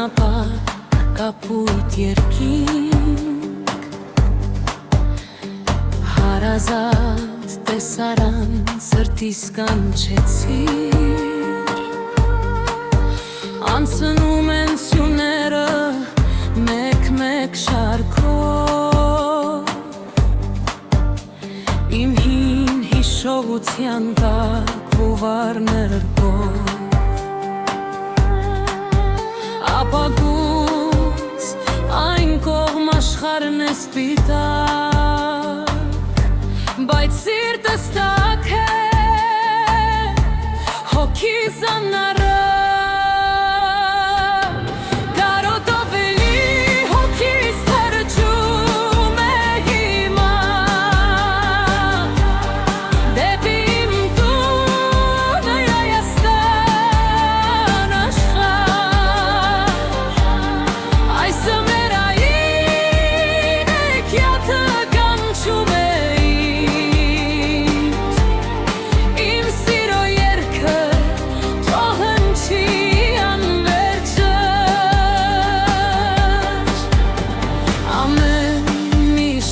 ճանապարհ կապույտ երկինք հարազատ տեսարան սրտիս կանչեցիր անցնում են սյուները մեկ-մեկ շարքով իմ հին հիշողության տակ հուվարներ բով ապագուց այն կողմ աշխարհն է սպիտակ բայց սիրտս տաք է հոգիս անառ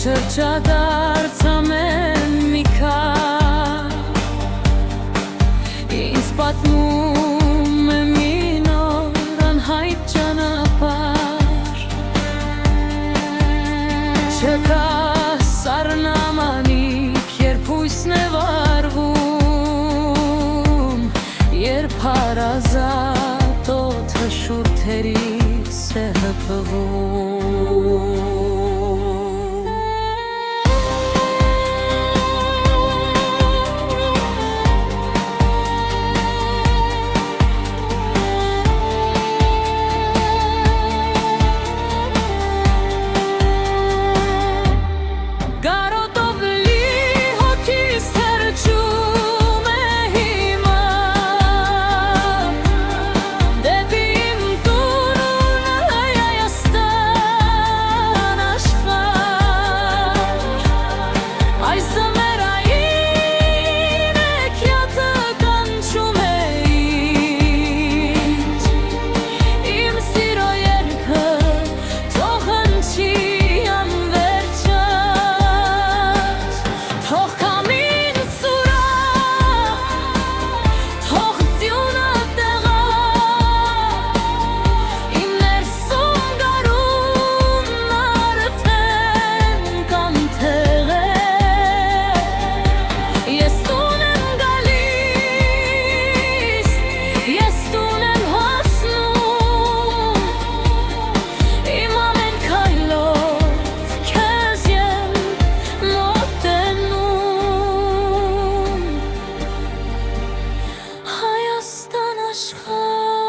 շրջադարձ ամեն մի քար ինձ պատմում է մի նոր անհայտ ճանապարհ չկա սառնամանիք երբ հույսն է վառվում երբ հարազատ օդը շուրթերից է հպվում աշխարհ